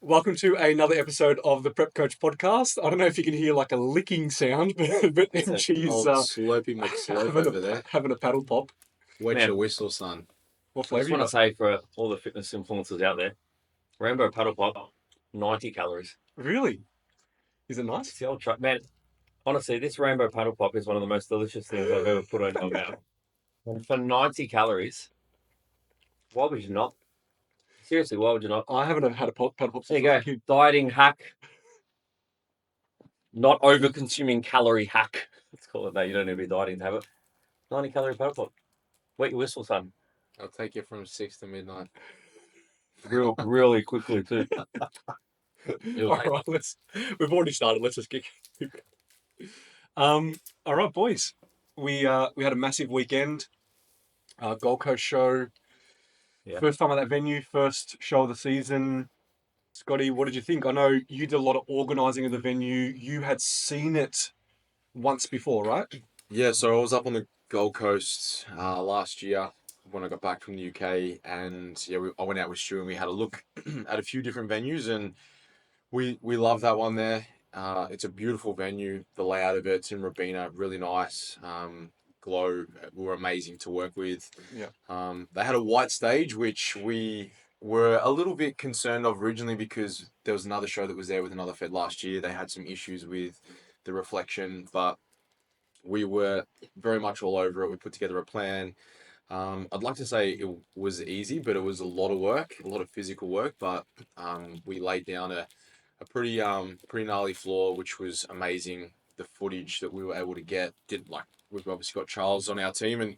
Welcome to another episode of the Prep Coach Podcast. I don't know if you can hear like a licking sound, but It's an MG's old slopey McSlope over there. having a paddle pop. Wet Man, your whistle, son. What I flavour just you want to got? say for all the fitness influencers out there, Rainbow Paddle Pop, 90 calories. Really? Is it nice? It's the old truck. Man, honestly, this Rainbow Paddle Pop is one of the most delicious things I've ever put in my mouth. And for 90 calories, why would you not? Seriously, why would you not? I haven't had a paddle pop There since you I go. was a kid. Dieting hack, not over consuming calorie hack. Let's call it that. You don't need to be dieting to have it. 90 calorie paddle pop. Wet your whistle, son. I'll take you from 6 to midnight. Really quickly, too. All right, we've already started. Let's just kick. All right, boys. We had a massive weekend. Gold Coast show. Yeah. First time at that venue. First show of the season. Scotty, what did you think? I know you did a lot of organising of the venue. You had seen it once before, right? Yeah, so I was up on the Gold Coast last year when I got back from the UK, and I went out with Stu and we had a look at a few different venues, and we love that one there. It's a beautiful venue. The layout of it's in Robina, really nice. Glow were amazing to work with. Yeah. They had a white stage, which we were a little bit concerned of originally because there was another show that was there with another Fed last year. They had some issues with the reflection, but we were very much all over it. We put together a plan. I'd like to say it was easy, but it was a lot of work, a lot of physical work. But we laid down a pretty gnarly floor, which was amazing. The footage that we were able to get we've obviously got Charles on our team, and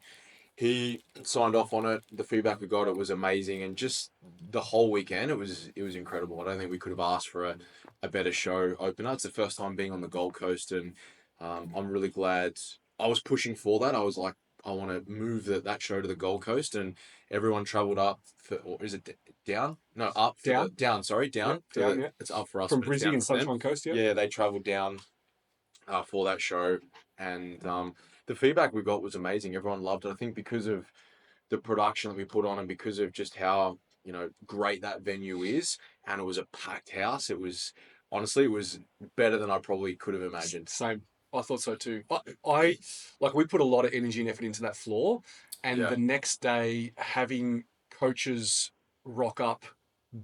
he signed off on it. The feedback we got, it was amazing, and just the whole weekend, it was incredible. I don't think we could have asked for a better show opener. It's the first time being on the Gold Coast, and I'm really glad. I was pushing for that. I was like, I want to move that show to the Gold Coast, and everyone travelled up or is it down? No, up. Down. Down. Sorry, down. Yep, down, yeah. It's up for us From but it's Brizzy down and for them. Sunshine Coast, yeah. Yeah, they travelled down for that show, and the feedback we got was amazing. Everyone loved it. I think because of the production that we put on, and because of just how great that venue is, and it was a packed house. It was honestly, it was better than I probably could have imagined. Same. I thought so too. I like we put a lot of energy and effort into that floor, and Yeah. the next day having coaches rock up,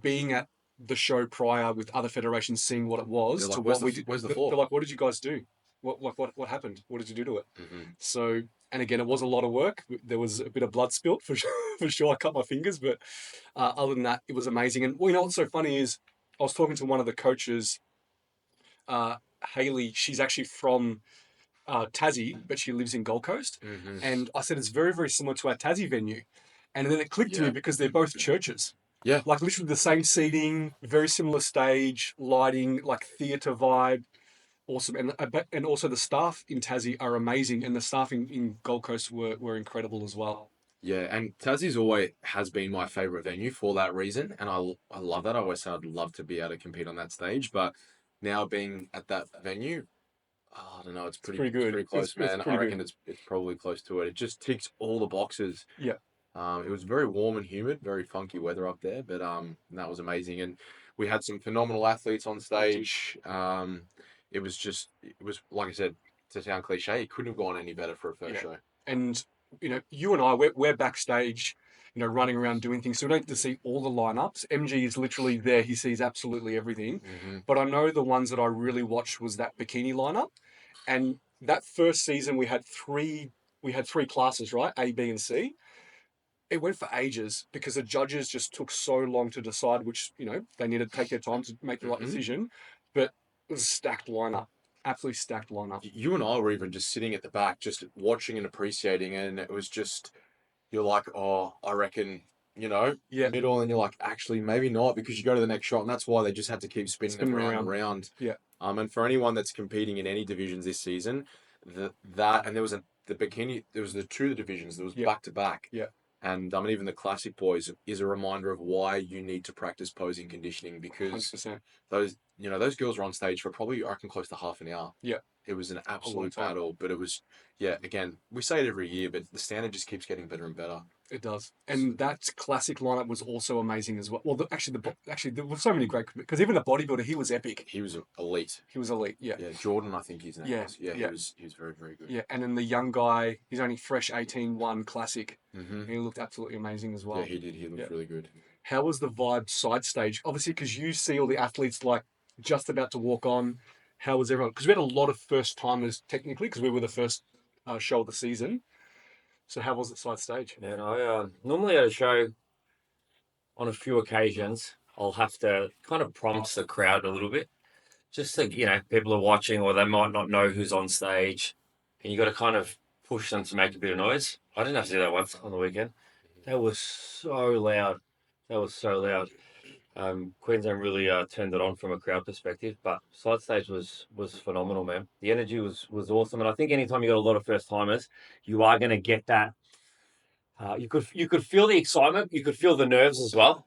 being at the show prior with other federations, seeing what it was They're to like, what we did. where's the They're floor? like, what did you guys do? What happened? What did you do to it? Mm-hmm. So, and again, it was a lot of work. There was a bit of blood spilt for sure. For sure, I cut my fingers, but other than that, it was amazing. And what's so funny is I was talking to one of the coaches, Haley. She's actually from Tassie, but she lives in Gold Coast. Mm-hmm. And I said it's very, very similar to our Tassie venue. And then it clicked to me because they're both churches. Yeah. Like literally the same seating, very similar stage, lighting, like theatre vibe. Awesome. And also the staff in Tassie are amazing, and the staff in Gold Coast were incredible as well. Yeah, and Tassie's always has been my favourite venue for that reason, and I love that. I always said I'd love to be able to compete on that stage, but now being at that venue, I don't know, it's pretty good. It's pretty close, It's man. pretty I reckon good. it's probably close to it. It just ticks all the boxes. Yeah. It was very warm and humid, very funky weather up there, but that was amazing, and we had some phenomenal athletes on stage. It was like I said, to sound cliche, it couldn't have gone any better for a first show. And you and I, we're backstage, running around doing things, so we don't get to see all the lineups. MG is literally there; he sees absolutely everything. Mm-hmm. But I know the ones that I really watched was that bikini lineup, and that first season we had three classes, right? A, B, and C. It went for ages because the judges just took so long to decide which, they needed to take their time to make the right decision. But it was a stacked lineup, absolutely stacked lineup. You and I were even just sitting at the back, just watching and appreciating, and it was just, you're like, oh, I reckon, middle, and you're like, actually, maybe not, because you go to the next shot, and that's why they just had to keep spinning it round and round. Yeah. And for anyone that's competing in any divisions this season, and there was the bikini, there was the two divisions, there was back to back. Yeah. And even the classic boys is a reminder of why you need to practice posing conditioning, because 100%. those girls were on stage for probably, I reckon, close to half an hour. Yeah. It was an absolute battle, but it was, again, we say it every year, but the standard just keeps getting better and better. It does, and that classic lineup was also amazing as well. Well, actually, there were so many great because even the bodybuilder, he was epic. He was elite. He was elite. Yeah. Yeah, Jordan, I think his name Yeah, was. Yeah, yeah. he was very, very good. Yeah, and then the young guy, he's only fresh 18, won classic. Mm-hmm. He looked absolutely amazing as well. Yeah, he did. He looked really good. How was the vibe side stage? Obviously, because you see all the athletes like just about to walk on. How was everyone? Because we had a lot of first timers technically, because we were the first show of the season. So how was it side stage? Man, I normally at a show, on a few occasions, I'll have to kind of prompt the crowd a little bit. Just so, people are watching or they might not know who's on stage. And you got to kind of push them to make a bit of noise. I didn't have to do that once on the weekend. That was so loud. That was so loud. Queensland really turned it on from a crowd perspective, but side stage was phenomenal, man. The energy was awesome, and I think anytime you got a lot of first timers, you are going to get that. You could feel the excitement, you could feel the nerves as well.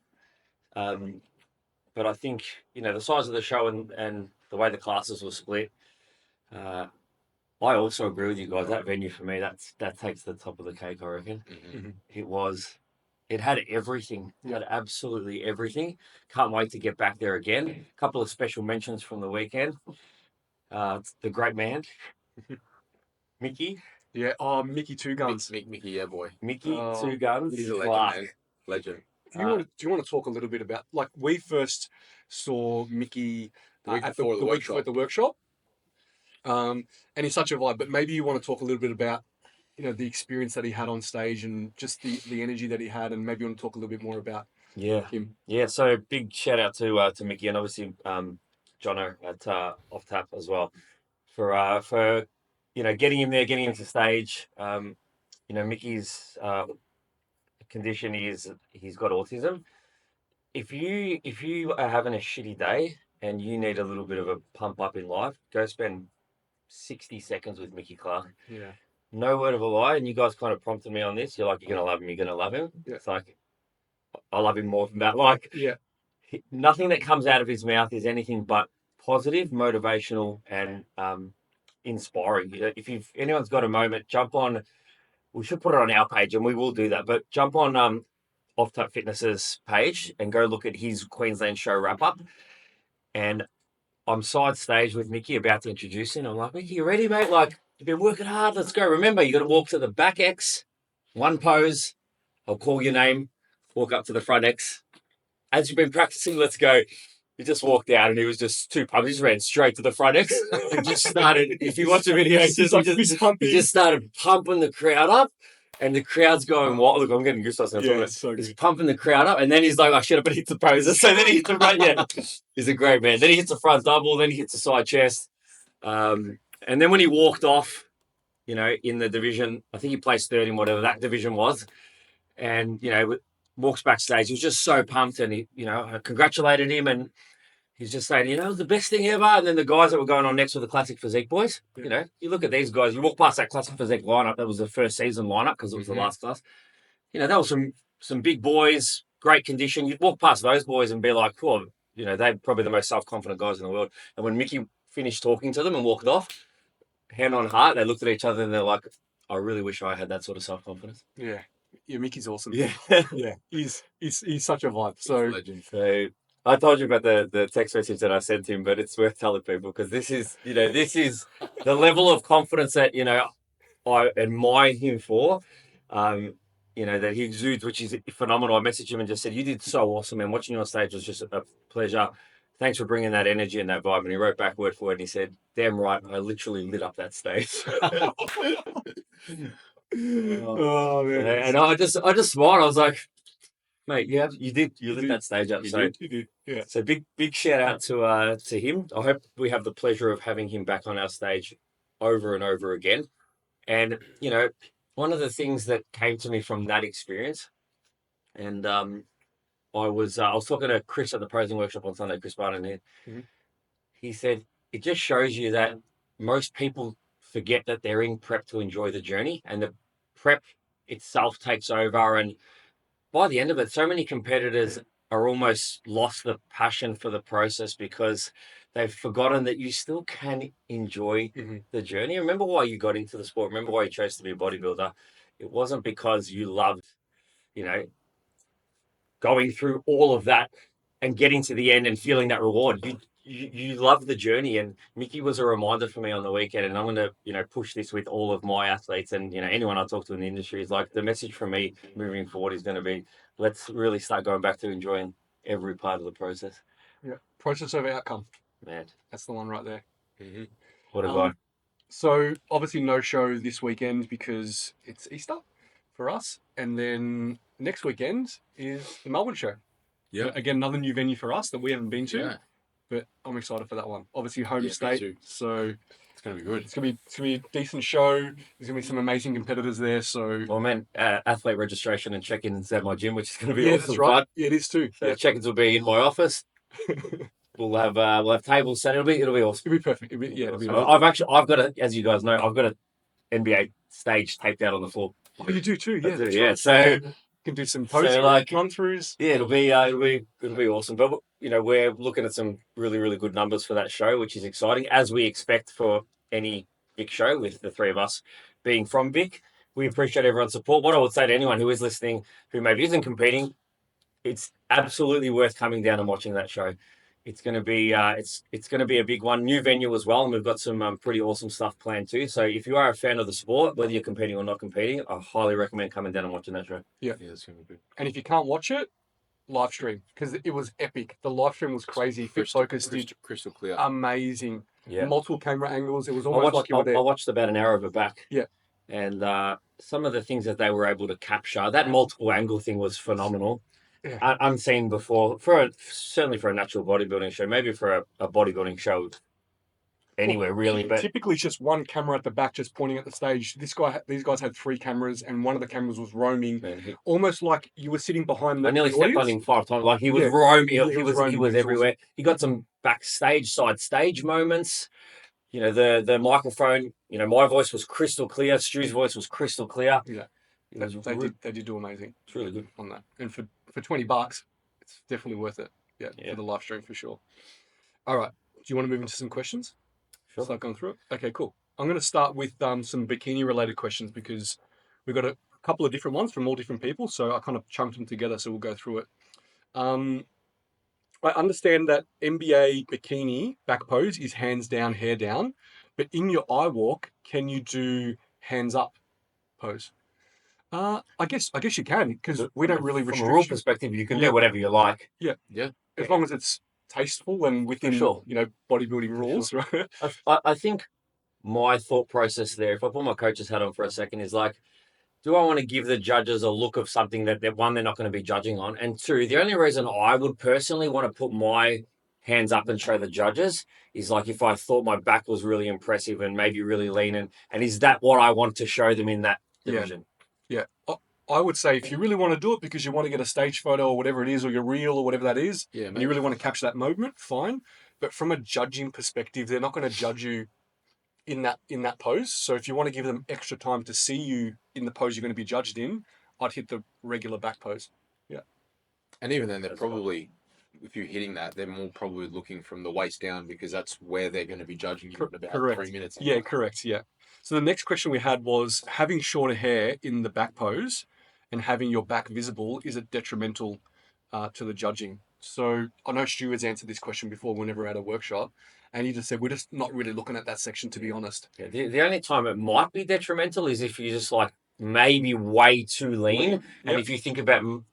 But I think the size of the show and the way the classes were split. I also agree with you guys. That venue for me, that takes the top of the cake. I reckon it had everything. It had absolutely everything. Can't wait to get back there again. A couple of special mentions from the weekend. The great man, Mickey. Yeah. Mickey Two Guns. Mickey, yeah, boy. Mickey Two Guns. He's a legend, man. Legend. Do you want to talk a little bit about, like, we first saw Mickey at the workshop. And he's such a vibe, but maybe you want to talk a little bit about, the experience that he had on stage and just the energy that he had, and maybe you want to talk a little bit more about him. Yeah, so big shout out to Mickey and obviously Jono at Off Tap as well for getting him there, getting him to stage. Mickey's condition is he's got autism. If you are having a shitty day and you need a little bit of a pump up in life, go spend 60 seconds with Mickey Clark. Yeah. No word of a lie, and you guys kind of prompted me on this. You're like, you're gonna love him. You're gonna love him. Yeah. It's like, I love him more than that. Like, nothing that comes out of his mouth is anything but positive, motivational, and inspiring. If anyone's got a moment, jump on. We should put it on our page, and we will do that. But jump on Off Tap Fitness's page and go look at his Queensland show wrap up. And I'm side stage with Mickey, about to introduce him. I'm like, Mickey, you ready, mate? Like, you've been working hard. Let's go. Remember, you got to walk to the back X, one pose. I'll call your name. Walk up to the front X. As you've been practicing, let's go. He just walked out and he was just too pumped. He just ran straight to the front X and just started. If you watch the video, he just started pumping the crowd up. And the crowd's going wild. Look, I'm getting goosebumps now. Yeah, so he's pumping the crowd up, and then he's like, "I should have hit the poses." So then he hits the front. Yeah, he's a great man. Then he hits the front double. Then he hits the side chest. And then when he walked off, in the division, I think he placed third in whatever that division was, and walks backstage. He was just so pumped, and I congratulated him, and he's just saying, it was the best thing ever. And then the guys that were going on next were the Classic Physique boys. You look at these guys, you walk past that Classic Physique lineup, that was the first season lineup because it was the last class. That was some big boys, great condition. You'd walk past those boys and be like, oh, they're probably the most self-confident guys in the world. And when Mickey finished talking to them and walked off, hand on heart, they looked at each other and they're like, I really wish I had that sort of self-confidence. Yeah. Yeah, Mickey's awesome. Yeah. Yeah. He's such a vibe. So I told you about the text message that I sent him, but it's worth telling people because this is the level of confidence that, I admire him for, that he exudes, which is phenomenal. I messaged him and just said, you did so awesome, and watching you on stage was just a pleasure. Thanks for bringing that energy and that vibe. And he wrote back word for word and he said, damn right, I literally lit up that stage. Oh, man. And I just smiled. I was like, mate, you lit that stage up. You did. Yeah. So big shout out to him. I hope we have the pleasure of having him back on our stage over and over again. And one of the things that came to me from that experience, and I was talking to Chris at the posing workshop on Sunday, Chris Barton here. Mm-hmm. He said it just shows you that most people forget that they're in prep to enjoy the journey, and the prep itself takes over, and by the end of it, so many competitors are almost lost the passion for the process because they've forgotten that you still can enjoy the journey. Remember why you got into the sport. Remember why you chose to be a bodybuilder. It wasn't because you loved going through all of that and getting to the end and feeling that reward. You love the journey, and Mickey was a reminder for me on the weekend, and I'm going to push this with all of my athletes and anyone I talk to in the industry is like the message from me moving forward is going to be let's really start going back to enjoying every part of the process. Yeah, process over outcome. Man, that's the one right there. Mm-hmm. What a guy. So obviously no show this weekend because it's Easter for us, and then next weekend is the Melbourne show. Yeah, again, another new venue for us that we haven't been to. Yeah. But I'm excited for that one. Obviously home Yeah, me state, too. so It's gonna be good. it's gonna be a decent show. There's gonna be some amazing competitors there. So Well, man, athlete registration and check-ins at my gym, which is going to be yeah, awesome that's right. fun. Yeah, it is too. So Yeah. check-ins will be in my office. We'll have tables set. It'll be awesome. It'll be perfect. It'll be awesome. awesome. I've got as you guys know, I've got a NBA stage taped out on the floor. Oh, you do too. Yeah, I do, that's yeah. right. So You can do some post run-throughs. Yeah, it'll be awesome. But we're looking at some really, really good numbers for that show, which is exciting, as we expect for any Vic show with the three of us being from Vic. We appreciate everyone's support. What I would say to anyone who is listening who maybe isn't competing, it's absolutely worth coming down and watching that show. It's going to be it's going to be a big one, new venue as well, and we've got some pretty awesome stuff planned too. So if you are a fan of the sport, whether you're competing or not competing, I highly recommend coming down and watching that show. Yeah, it's gonna be good. And if you can't watch it, live stream, because it was epic. The live stream was crazy. Fit Focus did crystal clear. amazing. Yeah, multiple camera angles. It was almost like you were there. I watched about an hour of it back. Yeah. And some of the things that they were able to capture, that multiple angle thing was phenomenal. Yeah. Unseen before, certainly for a natural bodybuilding show, maybe for a bodybuilding show anywhere really. But typically it's just one camera at the back just pointing at the stage. These guys had 3 cameras, and one of the cameras was roaming, almost like you were sitting behind the I nearly stepped on him 5 times. Like he was roaming. He was everywhere. He got some backstage side stage moments. The microphone, my voice was crystal clear. Stu's voice was crystal clear. Yeah. They did do amazing. It's really good on that. And for $20, it's definitely worth it. Yeah, for the live stream for sure. All right. Do you want to move into some questions? Sure. Start going through it? Okay, cool. I'm going to start with some bikini related questions because we've got a couple of different ones from all different people. So I kind of chunked them together. So we'll go through it. I understand that NBA bikini back pose is hands down, hair down, but in your eye walk, can you do hands up pose? I guess you can, because we don't really restrict. From a rule perspective, you can do whatever you like. Yeah. As long as it's tasteful and within bodybuilding rules, right? I think my thought process there, if I put my coach's hat on for a second, is like, do I want to give the judges a look of something that they're not going to be judging on? And 2, the only reason I would personally want to put my hands up and show the judges is like if I thought my back was really impressive and maybe really lean, and is that what I want to show them in that division? Yeah. I would say if you really want to do it because you want to get a stage photo or whatever it is, or your reel or whatever that is, and you really want to capture that moment, fine. But from a judging perspective, they're not going to judge you in that pose. So if you want to give them extra time to see you in the pose you're going to be judged in, I'd hit the regular back pose. Yeah. And even then, they're probably, if you're hitting that, they're more probably looking from the waist down because that's where they're going to be judging you in about 3 minutes. Yeah, correct. Yeah. So the next question we had was, having shorter hair in the back pose and having your back visible, is it detrimental to the judging? So I know Stu has answered this question before whenever we're at a workshop, and he just said, we're just not really looking at that section, to be honest. Yeah, the only time it might be detrimental is if you're just like maybe way too lean. And if you think about,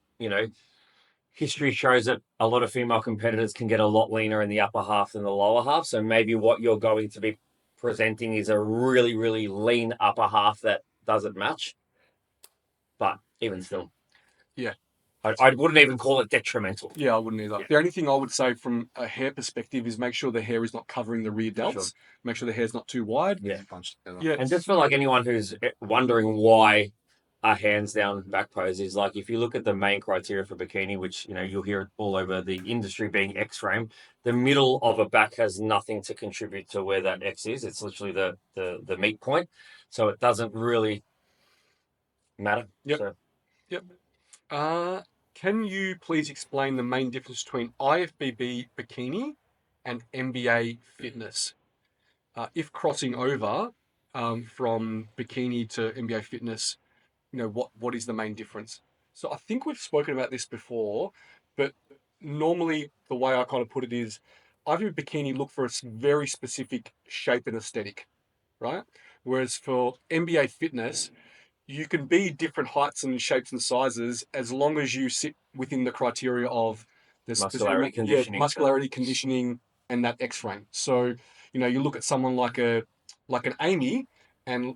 history shows that a lot of female competitors can get a lot leaner in the upper half than the lower half. So maybe what you're going to be presenting is a really, really lean upper half that doesn't match. But even still. Yeah. I wouldn't even call it detrimental. Yeah, I wouldn't either. Yeah. The only thing I would say from a hair perspective is make sure the hair is not covering the rear delts. Sure. Make sure the hair's not too wide. Yeah. Yeah. And just for like anyone who's wondering why a hands down back pose is, like, if you look at the main criteria for bikini, which you'll hear it all over the industry being X frame, the middle of a back has nothing to contribute to where that X is. It's literally the meet point, so it doesn't really matter. Yep. So. Yep. Can you please explain the main difference between IFBB bikini and NBA fitness? If crossing over from bikini to NBA fitness, what is the main difference? So I think we've spoken about this before, but normally the way I kind of put it is, IFBB bikini look for a very specific shape and aesthetic, right? Whereas for NBA fitness, you can be different heights and shapes and sizes as long as you sit within the criteria of the Muscularity specific, yeah, conditioning. muscularity conditioning and that X frame. So, you look at someone like an Amy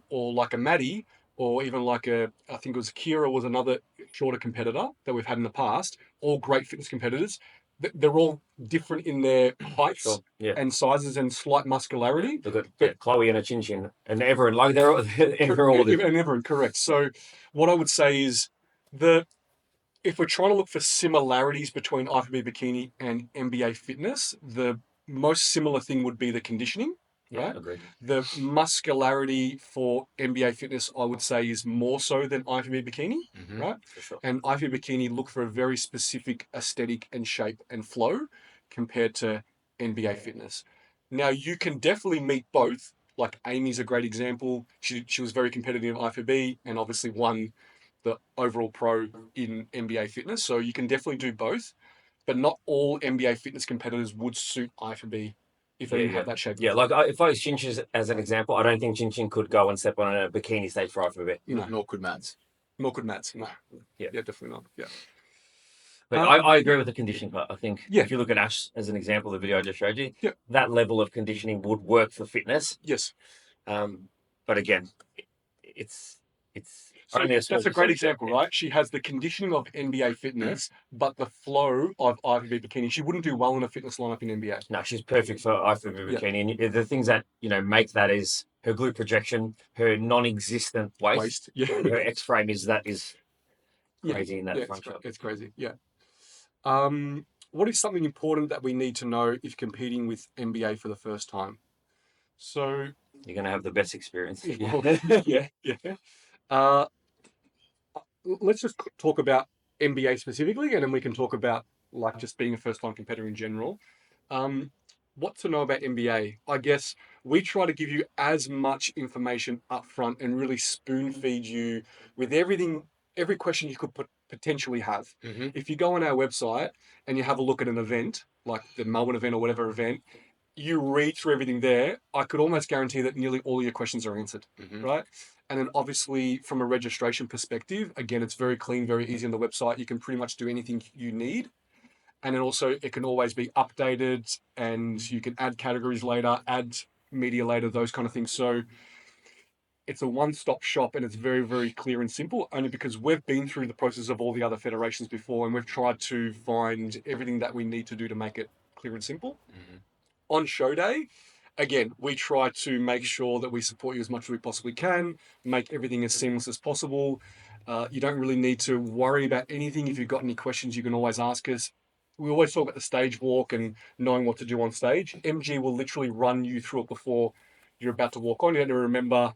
or like a Maddie or even like I think it was Kira was another shorter competitor that we've had in the past, all great fitness competitors. They're all different in their heights Sure. Yeah. and sizes and slight muscularity. Look at But Chloe and a Chin Chin and Everett. Like they're all different. and everyone, correct. So what I would say is the if we're trying to look for similarities between IFBB bikini and NBA fitness, the most similar thing would be the conditioning, Yeah, right? agreed. The muscularity for NBA fitness, I would say, is more so than IFBB bikini, right? For sure. And IFBB bikini look for a very specific aesthetic and shape and flow compared to NBA fitness. Now, you can definitely meet both. Like Amy's a great example. She was very competitive in IFBB and obviously won the overall pro in NBA fitness. So you can definitely do both, but not all NBA fitness competitors would suit IFBB if they didn't have that shape. Yeah, like if I use Chin Chin as an example, I don't think Chin Chin could go and step on a bikini stage for IFBB. Nor could Mads. Nor could Mats. No. Yeah. Yeah, definitely not. Yeah. But I agree with the conditioning part. I think Yeah. if you look at Ash as an example, the video I just showed you, Yeah. that level of conditioning would work for fitness. Yes. But again, it's So only a small that's a great percentage. example, right? She has the conditioning of NBA fitness, but the flow of IFBB bikini. She wouldn't do well in a fitness lineup in NBA. No, she's perfect for IFBB Yeah. bikini. And the things that make that is her glute projection, her non-existent waist. Yeah. Her X frame is crazy in that Yeah, front shot. it's crazy. Yeah. What is something important that we need to know if competing with NBA for the first time? So You're going to have the best experience. yeah. Let's just talk about NBA specifically, and then we can talk about like just being a first-time competitor in general. What to know about NBA? I guess we try to give you as much information up front and really spoon feed you with every question you could potentially have. If you go on our website and you have a look at an event, like the Melbourne event or whatever event, you read through everything there, I could almost guarantee that nearly all your questions are answered, right? And then obviously from a registration perspective, again, it's very clean, very easy on the website. You can pretty much do anything you need. And then also it can always be updated and you can add categories later, add media later, those kind of things. So it's a one-stop shop and it's very, very clear and simple, only because we've been through the process of all the other federations before and we've tried to find everything that we need to do to make it clear and simple. On show day, again, we try to make sure that we support you as much as we possibly can, make everything as seamless as possible. You don't really need to worry about anything. If you've got any questions, you can always ask us. We always talk about the stage walk and knowing what to do on stage. MG will literally run you through it before you're about to walk on. You have to remember,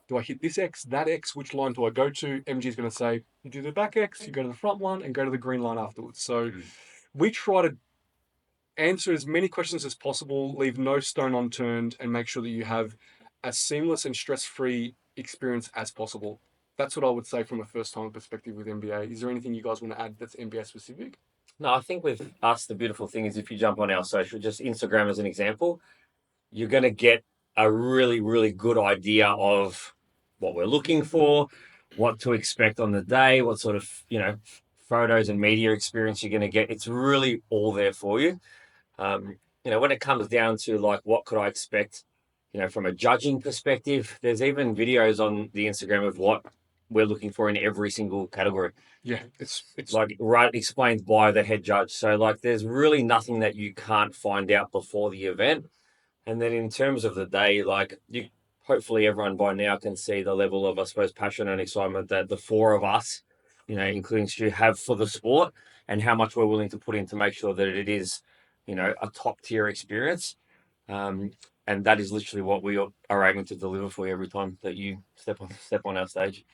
do I hit this X, that X, which line do I go to? MG is going to say, you do the back X, you go to the front one, and go to the green line afterwards. So we try to answer as many questions as possible, leave no stone unturned, and make sure that you have as seamless and stress-free experience as possible. That's what I would say from a first-time perspective with NBA. Is there anything you guys want to add that's NBA specific? No, I think with us, the beautiful thing is if you jump on our social, just Instagram as an example, you're going to get a really, really good idea of what we're looking for, what to expect on the day, what sort of, photos and media experience you're going to get. It's really all there for you. When it comes down to like, what could I expect, from a judging perspective, there's even videos on the Instagram of what we're looking for in every single category. Yeah, it's like right explained by the head judge. So like, there's really nothing that you can't find out before the event. And then in terms of the day, like hopefully everyone by now can see the level of, I suppose, passion and excitement that the four of us, including Stu, have for the sport and how much we're willing to put in to make sure that it is, a top tier experience. And that is literally what we are aiming to deliver for you every time that you step on our stage.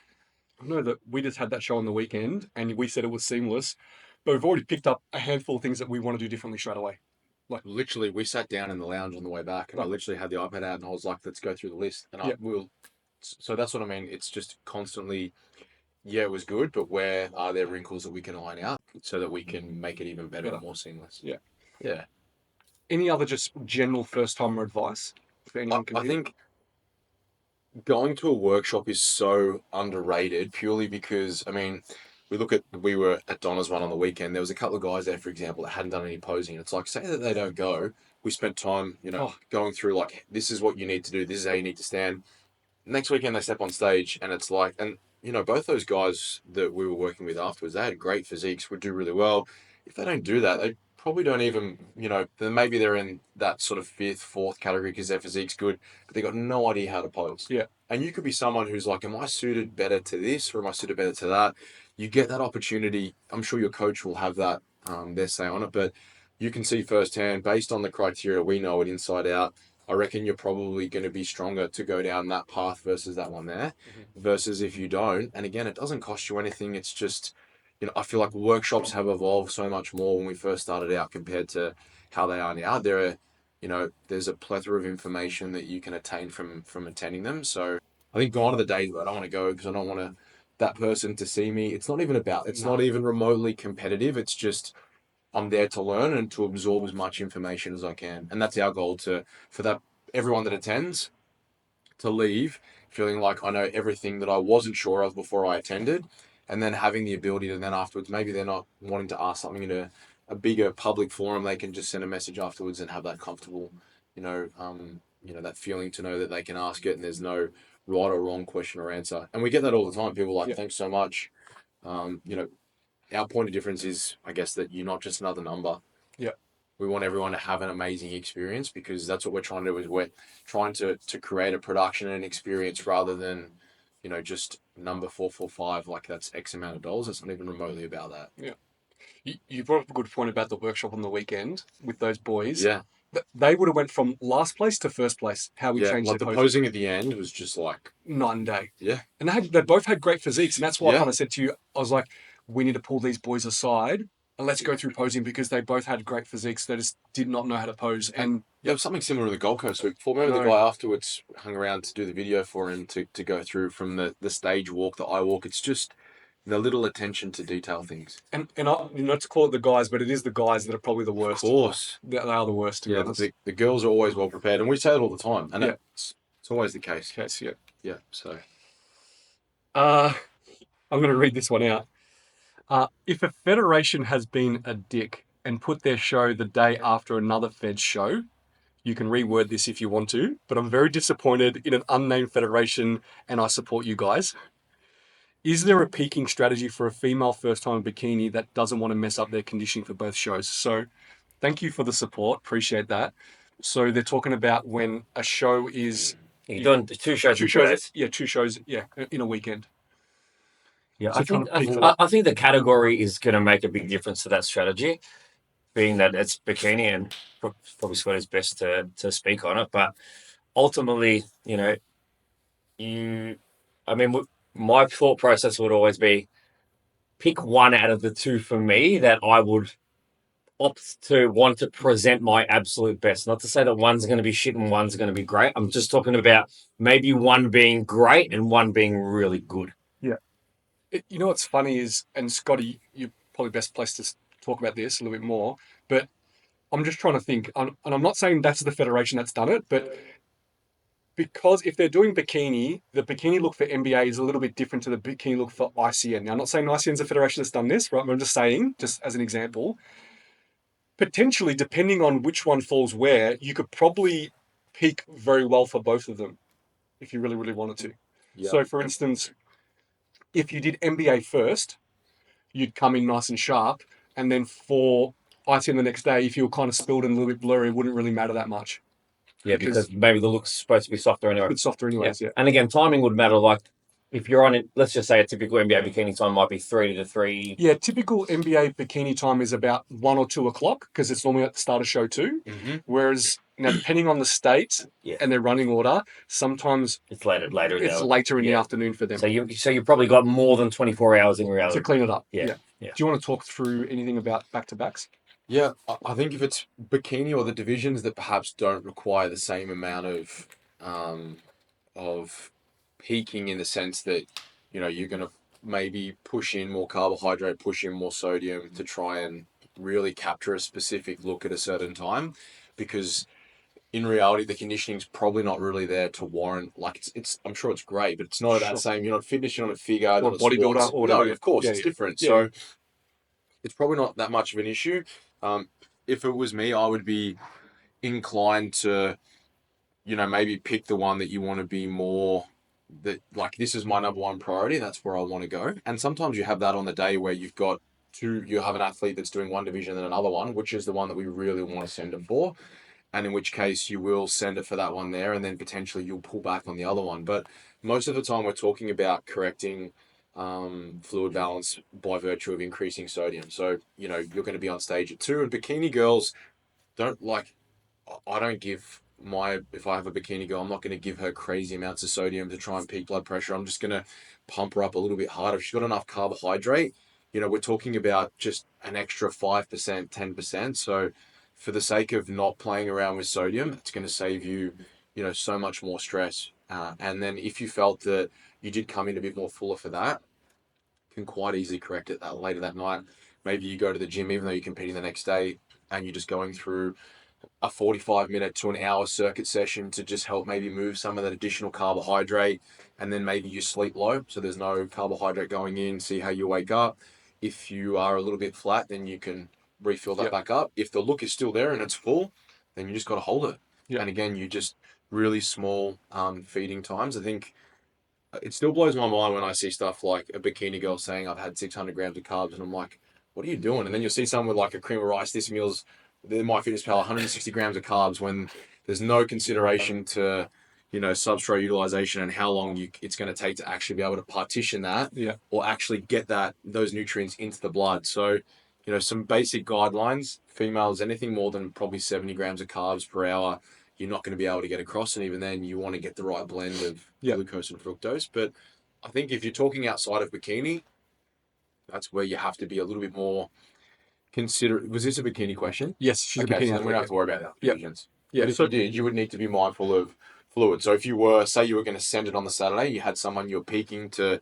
I know that we just had that show on the weekend and we said it was seamless, but we've already picked up a handful of things that we want to do differently straight away. Like literally, we sat down in the lounge on the way back, and I literally had the iPad out, and I was like, "Let's go through the list." And I will. So that's what I mean. It's just constantly yeah, it was good, but where are there wrinkles that we can iron out so that we can make it even better and more seamless? Yeah. Yeah. Any other just general first-timer advice if anyone can I give? think going to a workshop is so underrated purely because, I mean, we were at Donna's one on the weekend. There was a couple of guys there, for example, that hadn't done any posing. It's like, say that they don't go. We spent time, going through like, this is what you need to do. This is how you need to stand. Next weekend they step on stage and it's like, and both those guys that we were working with afterwards, they had great physiques, would do really well. If they don't do that, they probably don't even, then maybe they're in that sort of fifth, fourth category because their physique's good, but they got no idea how to pose. Yeah. And you could be someone who's like, am I suited better to this or am I suited better to that? You get that opportunity. I'm sure your coach will have that, their say on it, but you can see firsthand based on the criteria, we know it inside out. I reckon you're probably going to be stronger to go down that path versus that one there, versus if you don't. And again, it doesn't cost you anything. It's just, I feel like workshops have evolved so much more when we first started out compared to how they are now. There's a plethora of information that you can attain from attending them. So I think gone are the days where I don't want to go because I don't want that person to see me. It's not even it's not even remotely competitive. It's just, I'm there to learn and to absorb as much information as I can. And that's our goal for that everyone that attends to leave feeling like I know everything that I wasn't sure of before I attended, and then having the ability to then afterwards, maybe they're not wanting to ask something in a bigger public forum, they can just send a message afterwards and have that comfortable, that feeling to know that they can ask it and there's no right or wrong question or answer. And we get that all the time. People are like, thanks so much. Um, you know, our point of difference is, I guess, that you're not just another number. Yeah. We want everyone to have an amazing experience because that's what we're trying to do. Is we're trying to create a production and an experience rather than, just number 445. Like that's X amount of dollars. It's not even remotely about that. Yeah. You brought up a good point about the workshop on the weekend with those boys. Yeah. They would have went from last place to first place. How we changed like their the posing at the end was just like night and day. Yeah. And they both had great physiques, and that's why I kind of said to you, I was like, we need to pull these boys aside and let's go through posing because they both had great physiques. They just did not know how to pose. And yeah, it was something similar to the Gold Coast week. Remember the guy afterwards hung around to do the video for him to go through from the stage walk, the eye walk. It's just the little attention to detail things. And not to call it the guys, but it is the guys that are probably the worst. Of course. They are the worst, to be honest. The girls are always well prepared, and we say it all the time. And it's always the case. Yeah. Yeah, so. I'm going to read this one out. If a federation has been a dick and put their show the day after another Fed's show, you can reword this if you want to, but I'm very disappointed in an unnamed federation and I support you guys. Is there a peaking strategy for a female first-time bikini that doesn't want to mess up their conditioning for both shows? So thank you for the support. Appreciate that. So they're talking about when a show is... You're doing two shows. Two shows, in a weekend. Yeah, So I think the category is going to make a big difference to that strategy, being that it's bikini, and probably Scott is best to speak on it. But ultimately, my thought process would always be pick one out of the two for me that I would opt to want to present my absolute best. Not to say that one's going to be shit and one's going to be great. I'm just talking about maybe one being great and one being really good. Yeah. You know what's funny is, and Scotty, you're probably best placed to talk about this a little bit more, but I'm just trying to think, and I'm not saying that's the federation that's done it, but because if they're doing bikini, the bikini look for NBA is a little bit different to the bikini look for ICN. Now, I'm not saying ICN's a federation that's done this, right? I'm just saying, just as an example, potentially, depending on which one falls where, you could probably peak very well for both of them if you really, really wanted to. Yep. So, for instance, if you did NBA first, you'd come in nice and sharp, and then for ITN the next day, if you were kind of spilled and a little bit blurry, it wouldn't really matter that much. Yeah, because maybe the look's supposed to be softer anyway. It's softer anyways, yeah. And again, timing would matter. Like, if you're on it, let's just say a typical NBA bikini time might be 3 to 3. Yeah, typical NBA bikini time is about 1 or 2 o'clock because it's normally at the start of show 2. Mm-hmm. Whereas, now, depending on the state and their running order, sometimes it's later in the afternoon for them. So you probably got more than 24 hours in reality to clean it up. Yeah. Do you want to talk through anything about back-to-backs? Yeah, I think if it's bikini or the divisions that perhaps don't require the same amount of peaking in the sense that, you're going to maybe push in more carbohydrate, push in more sodium to try and really capture a specific look at a certain time, because in reality, the conditioning's probably not really there to warrant, like, it's I'm sure it's great, but it's not at that same, you're not fitness, you're not a figure, Or not a bodybuilder sports. or whatever. No, of course, Yeah, it's yeah. different. Yeah, So it's probably not that much of an issue. If it was me, I would be inclined to, maybe pick the one that you want to be more, that, like, this is my number one priority. That's where I want to go. And sometimes you have that on the day where you have an athlete that's doing one division and another one, which is the one that we really want to send it for. And in which case you will send it for that one there, and then potentially you'll pull back on the other one. But most of the time we're talking about correcting fluid balance by virtue of increasing sodium. So, you're going to be on stage at 2, and bikini girls don't like, I don't give if I have a bikini girl, I'm not going to give her crazy amounts of sodium to try and peak blood pressure. I'm just going to pump her up a little bit harder. If she's got enough carbohydrate, we're talking about just an extra 5%, 10%. So for the sake of not playing around with sodium, it's going to save you, so much more stress. And then if you felt that you did come in a bit more fuller for that, can quite easily correct it that later that night. Maybe you go to the gym, even though you're competing the next day, and you're just going through a 45-minute to an hour circuit session to just help maybe move some of that additional carbohydrate, and then maybe you sleep low so there's no carbohydrate going in, see how you wake up. If you are a little bit flat, then you can refill that back up. If the look is still there and it's full, then you just got to hold it. And again, you just really small feeding times. I think it still blows my mind when I see stuff like a bikini girl saying I've had 600 grams of carbs, and I'm like, what are you doing? And then you'll see someone with like a cream of rice, this meal's, the MyFitnessPal, 160 grams of carbs, when there's no consideration to, substrate utilization and how long it's going to take to actually be able to partition that, or actually get those nutrients into the blood. So, some basic guidelines: females, anything more than probably 70 grams of carbs per hour, you're not going to be able to get across. And even then, you want to get the right blend of glucose and fructose. But I think if you're talking outside of bikini, that's where you have to be a little bit more considerate. Was this a bikini question? Yes, she's Okay, a bikini so then we athlete. don't have to worry about divisions. Yeah, But if you did, you would need to be mindful of fluid. So if you were, say you were going to send it on the Saturday, you had someone you're peaking to,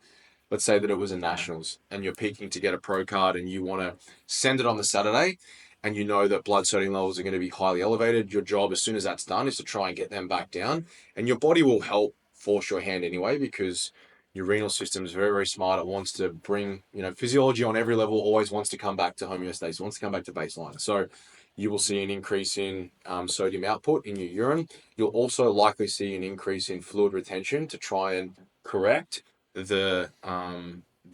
let's say that it was a nationals, and you're peaking to get a pro card, and you want to send it on the Saturday, and you know that blood sodium levels are going to be highly elevated. Your job, as soon as that's done, is to try and get them back down. And your body will help force your hand anyway, because your renal system is very, very smart. It wants to bring, physiology on every level always wants to come back to homeostasis, wants to come back to baseline. So you will see an increase in sodium output in your urine. You'll also likely see an increase in fluid retention to try and correct the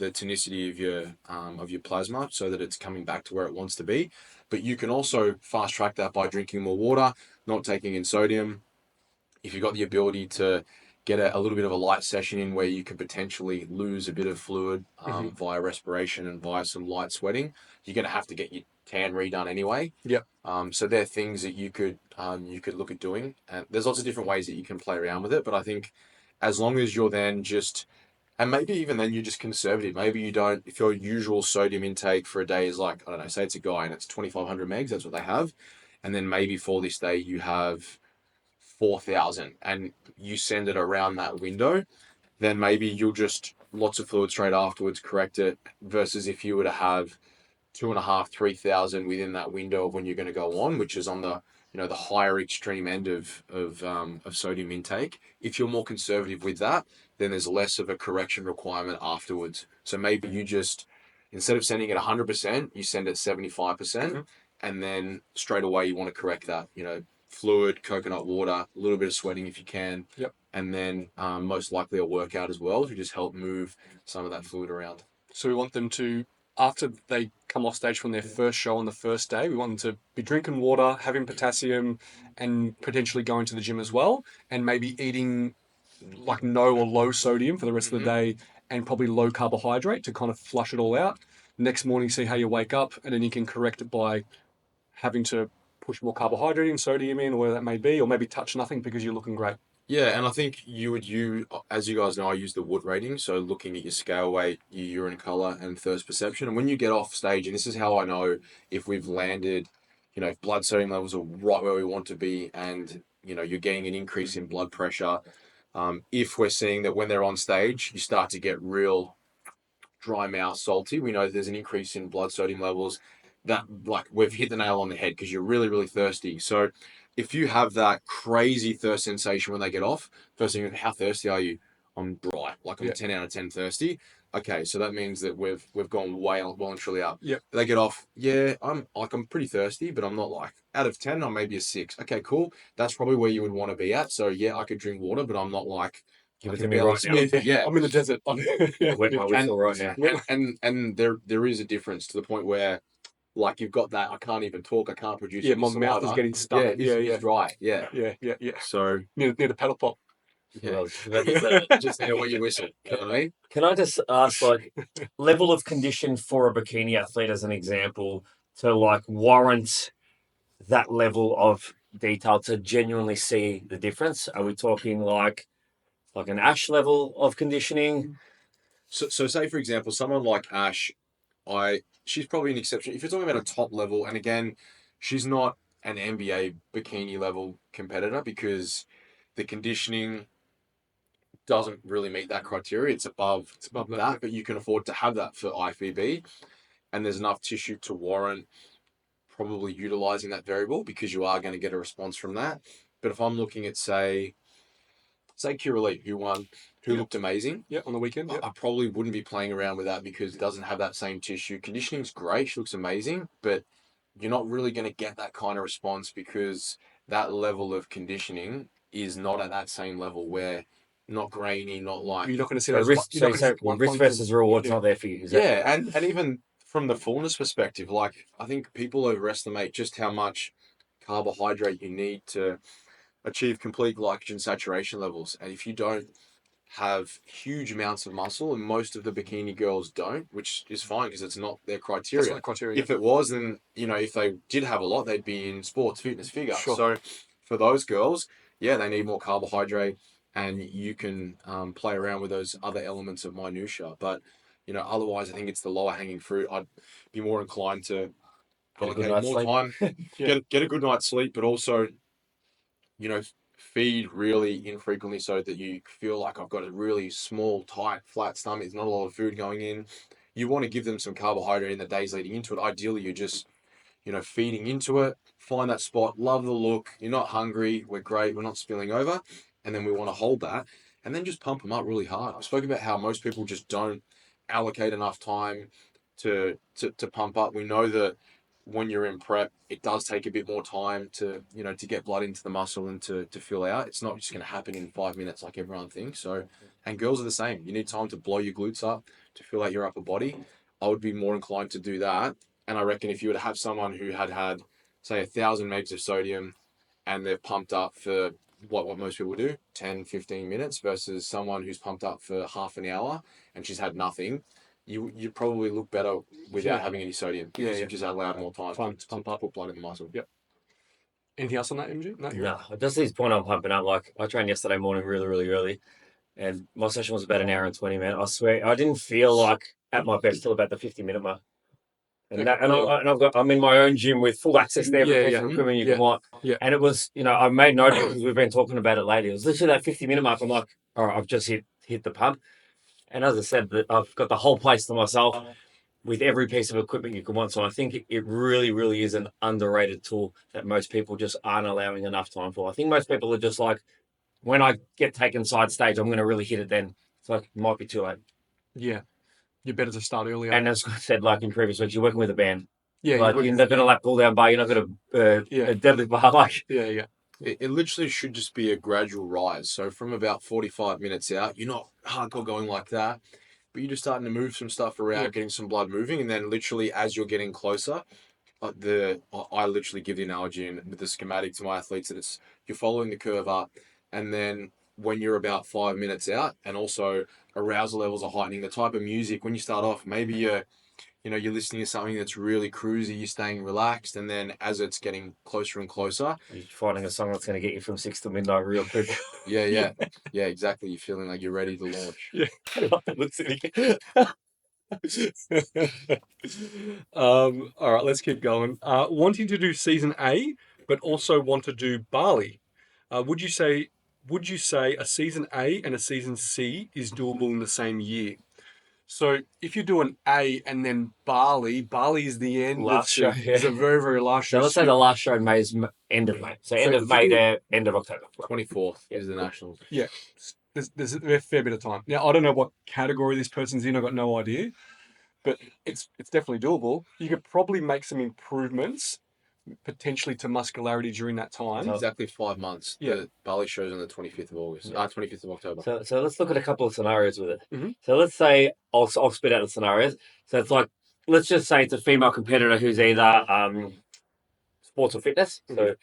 tonicity of your plasma, so that it's coming back to where it wants to be. But you can also fast track that by drinking more water, not taking in sodium. If you've got the ability to get a little bit of a light session in where you could potentially lose a bit of fluid via respiration and via some light sweating, you're going to have to get your tan redone anyway. So they're things that you could look at doing. And there's lots of different ways that you can play around with it. But I think as long as you're then just, and maybe even then you're just conservative. Maybe you don't, if your usual sodium intake for a day is like, I don't know, say it's a guy and it's 2,500 megs, that's what they have. And then maybe for this day you have 4,000 and you send it around that window, then maybe you'll just lots of fluid straight afterwards, correct it, versus if you were to have 2,500, 3,000 within that window of when you're going to go on, which is on the the higher extreme end of sodium intake. If you're more conservative with that, then there's less of a correction requirement afterwards. So maybe you just, instead of sending it 100%, you send it 75%, and then straight away you want to correct that. Fluid, coconut water, a little bit of sweating if you can. And then most likely a workout as well to just help move some of that fluid around. So we want them to, after they come off stage from their first show on the first day, we want them to be drinking water, having potassium, and potentially going to the gym as well, and maybe eating like no or low sodium for the rest of the day, and probably low carbohydrate to kind of flush it all out. Next morning, see how you wake up, and then you can correct it by having to push more carbohydrate and sodium in, or whatever that may be, or maybe touch nothing because you're looking great. Yeah, and I think as you guys know, I use the Wood rating, so looking at your scale weight, your urine color, and thirst perception. And when you get off stage, and this is how I know if we've landed, if blood sodium levels are right where we want to be, and you're getting an increase in blood pressure. If we're seeing that when they're on stage, you start to get real dry mouth, salty, we know there's an increase in blood sodium levels. That, like, we've hit the nail on the head because you're really, really thirsty. So if you have that crazy thirst sensation when they get off, first thing, how thirsty are you? I'm dry, like I'm 10 out of 10 thirsty. Okay, so that means that we've gone well and truly up. Yep. They get off, yeah, I'm pretty thirsty, but I'm not like out of 10, I'm maybe a 6. Okay, cool. That's probably where you would want to be at. So yeah, I could drink water, but I'm not like, Give I it can to me barely right now. speak. Yeah. I'm in the desert. Wet my whistle right now. And there is a difference to the point where, like, you've got that, I can't even talk, I can't produce Yeah, any my mouth is saliva. getting stuck. Yeah, it's dry. Yeah. Yeah. So Need a paddle pop. yeah, Well, but- just know what you whistle. You know what I mean? Can I just ask, like, level of condition for a bikini athlete as an example to like warrant that level of detail to genuinely see the difference? Are we talking like an Ash level of conditioning? So say for example, someone like Ash, she's probably an exception. If you're talking about a top level, and again, she's not an NBA bikini level competitor because the conditioning doesn't really meet that criteria. It's above that, but you can afford to have that for IFBB, and there's enough tissue to warrant probably utilizing that variable because you are going to get a response from that. But if I'm looking at say Kira who won, who looked amazing. Yeah, on the weekend. I probably wouldn't be playing around with that because it doesn't have that same tissue. Conditioning's great, she looks amazing, but you're not really going to get that kind of response because that level of conditioning is not at that same level where not grainy, not like You're not going to see So those. risk versus reward's not there for you. and even from the fullness perspective, like I think people overestimate just how much carbohydrate you need to achieve complete glycogen saturation levels. And if you don't have huge amounts of muscle, and most of the bikini girls don't, which is fine because it's not their criteria. That's not criteria. If it was, then if they did have a lot, they'd be in sports, fitness, figure. Sure. So for those girls, yeah, they need more carbohydrate, and you can play around with those other elements of minutia. But otherwise, I think it's the lower hanging fruit. I'd be more inclined to allocate more time, get a good night's sleep, but also feed really infrequently so that you feel like I've got a really small, tight, flat stomach. There's not a lot of food going in. You want to give them some carbohydrate in the days leading into it. Ideally, you're just, feeding into it. Find that spot. Love the look. You're not hungry. We're great. We're not spilling over. And then we want to hold that and then just pump them up really hard. I spoke about how most people just don't allocate enough time to pump up. We know that when you're in prep, it does take a bit more time to get blood into the muscle and to fill out. It's not just going to happen in 5 minutes like everyone thinks. So, and girls are the same. You need time to blow your glutes up to fill out your upper body. I would be more inclined to do that. And I reckon if you were to have someone who had say 1,000 megs of sodium and they're pumped up for what most people do, 10, 15 minutes versus someone who's pumped up for half an hour and she's had nothing, you probably look better without having any sodium because you've just allowed more time to pump up, put blood in the muscle. Yep. Anything else on that, MG? No, just this point I'm pumping up. Like I trained yesterday morning really, really early, and my session was about an hour and 20 minutes. I swear I didn't feel like at my best till about the 50-minute mark. And I'm in my own gym with full access to every piece of equipment you can want. Yeah. And it was, I made note of it because we've been talking about it lately. It was literally that 50-minute mark. I'm like, all right, I've just hit the pump. And as I said, I've got the whole place to myself with every piece of equipment you can want. So I think it really, really is an underrated tool that most people just aren't allowing enough time for. I think most people are just like, when I get taken side stage, I'm going to really hit it then. It's like, it might be too late. Yeah. You're better to start earlier. And as I said, like in previous weeks, you're working with a band. Yeah. Like you're not going to pull down bar. You're not going to a deadlift bar. Like yeah. It literally should just be a gradual rise. So from about 45 minutes out, you're not hardcore going like that, but you're just starting to move some stuff around, getting some blood moving, and then literally as you're getting closer, I literally give the analogy with the schematic to my athletes that you're following the curve up, and then when you're about 5 minutes out, and also arousal levels are heightening. The type of music when you start off, maybe you're listening to something that's really cruisy, you're staying relaxed, and then as it's getting closer and closer, you're finding a song that's going to get you from 6 to midnight real quick. Yeah, exactly. You're feeling like you're ready to launch. Yeah. All right, let's keep going. Wanting to do season A, but also want to do Bali. Would you say a season A and a season C is doable in the same year? So if you do an A and then Bali is the end Last of show, season. It's a very, very last show. So let's say the last show in May is end of May. So end of May to end of October. 24th is the Nationals. Yeah. There's a fair bit of time. Now, I don't know what category this person's in. I've got no idea. But it's definitely doable. You could probably make some improvements potentially to muscularity during that time. Exactly 5 months. Yeah. The Bali show's on the 25th of August. 25th of October. So let's look at a couple of scenarios with it. Mm-hmm. So let's say I'll spit out the scenarios. So it's like, let's just say it's a female competitor who's either sports or fitness. So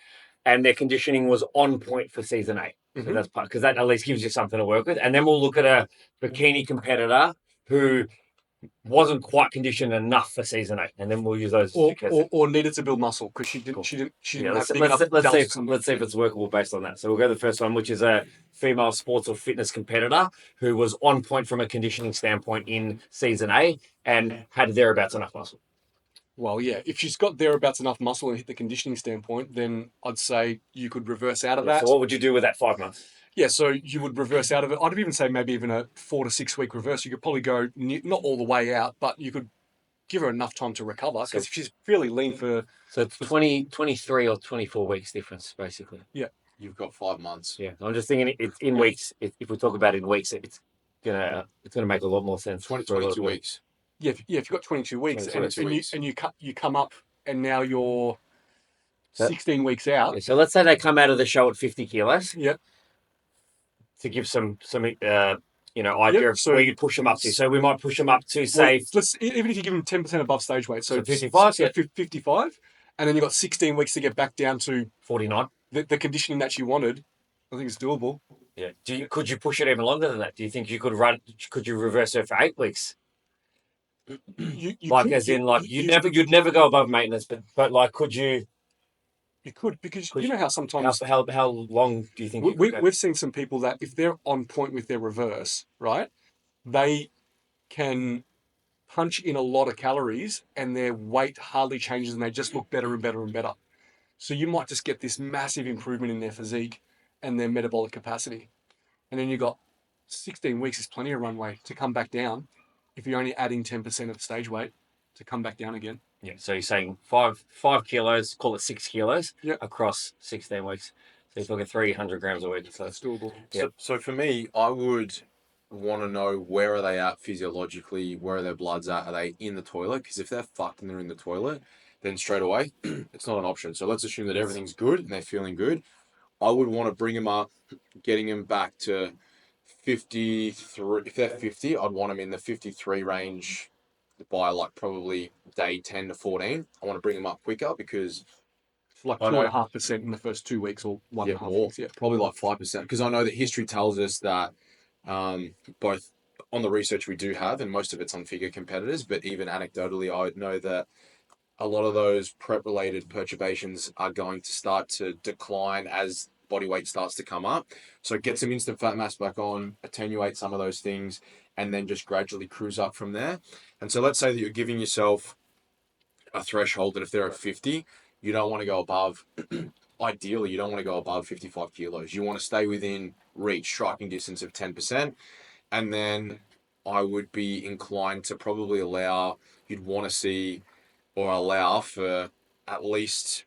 and their conditioning was on point for season 8. So that's part, because that at least gives you something to work with. And then we'll look at a bikini competitor who wasn't quite conditioned enough for season 8, and then we'll use those. Or needed to build muscle because she didn't have big enough. Let's see if it's workable based on that. So we'll go to the first one, which is a female sports or fitness competitor who was on point from a conditioning standpoint in season 8 and had thereabouts enough muscle. Well, yeah, if she's got thereabouts enough muscle and hit the conditioning standpoint, then I'd say you could reverse out of that. So what would you do with that 5 months? Yeah, so you would reverse out of it. I'd even say maybe even a 4 to 6 week reverse. You could probably go not all the way out, but you could give her enough time to recover because if she's fairly lean for... So it's 23 or 24 weeks difference, basically. Yeah. You've got 5 months. Yeah, I'm just thinking it's in weeks. If we talk about it in weeks, it's gonna make a lot more sense. 22 weeks. Yeah, if you've got 22 weeks, and you come up and now you're 16 weeks out. Yeah, so let's say they come out of the show at 50 kilos. Yep. To give some idea of where you push them up to. So we might push them up to say, even if you give them 10% above stage weight, so 55, 55, and then you've got 16 weeks to get back down to 49. The conditioning that you wanted. I think it's doable. Yeah. Could you push it even longer than that? Do you think you could reverse her for 8 weeks? You'd never go above maintenance, but like, could you? You could, because you know how sometimes... How long do you think we've seen some people that if they're on point with their reverse, right, they can punch in a lot of calories and their weight hardly changes and they just look better and better and better. So you might just get this massive improvement in their physique and their metabolic capacity. And then you've got 16 weeks is plenty of runway to come back down if you're only adding 10% of stage weight to come back down again. Yeah, so you're saying 5 kilos, call it 6 kilos, across 16 weeks. So you're talking 300 grams a week. So that's doable. Yep. So for me, I would want to know where are they at physiologically, where are their bloods at, are they in the toilet? Because if they're fucked and they're in the toilet, then straight away, it's not an option. So let's assume that everything's good and they're feeling good. I would want to bring them up, getting them back to 53. If they're 50, I'd want them in the 53 range by like probably day 10 to 14. I want to bring them up quicker because it's like 2.5% in the first 2 weeks or 1.5 weeks. Yeah, probably like 5%. Because I know that history tells us that both on the research we do have, and most of it's on figure competitors, but even anecdotally, I would know that a lot of those prep-related perturbations are going to start to decline as body weight starts to come up. So get some instant fat mass back on, attenuate some of those things, and then just gradually cruise up from there. And so let's say that you're giving yourself a threshold that if they're at 50, you don't want to go above, ideally, you don't want to go above 55 kilos. You want to stay within reach, striking distance of 10%. And then I would be inclined to probably you'd want to see or allow for at least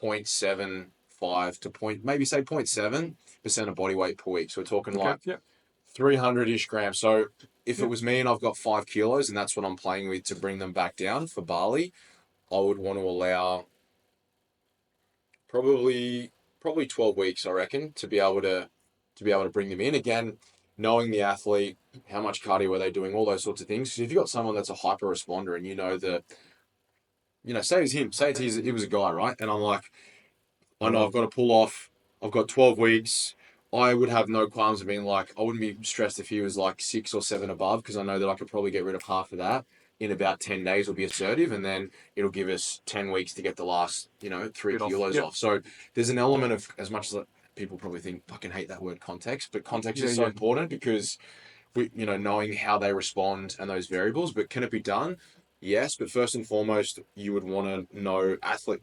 0.75 to maybe say 0.7% of body weight per week. So we're talking 300-ish grams. So if it was me and I've got 5 kilos and that's what I'm playing with to bring them back down for Bali, I would want to allow probably 12 weeks, I reckon, to be able to bring them in. Again, knowing the athlete, how much cardio are they doing, all those sorts of things. Because if you've got someone that's a hyper responder and you know that, say it's him, it was a guy, right? And I'm like, I know I've got to pull off, I've got 12 weeks. I would have no qualms of being like, I wouldn't be stressed if he was like 6 or 7 above, because I know that I could probably get rid of half of that in about 10 days. Will be assertive, and then it'll give us 10 weeks to get the last, 3 kilos off. So there's an element of, as much as people probably fucking hate that word context, but context is so important because we, knowing how they respond and those variables. But can it be done? Yes, but first and foremost, you would want to know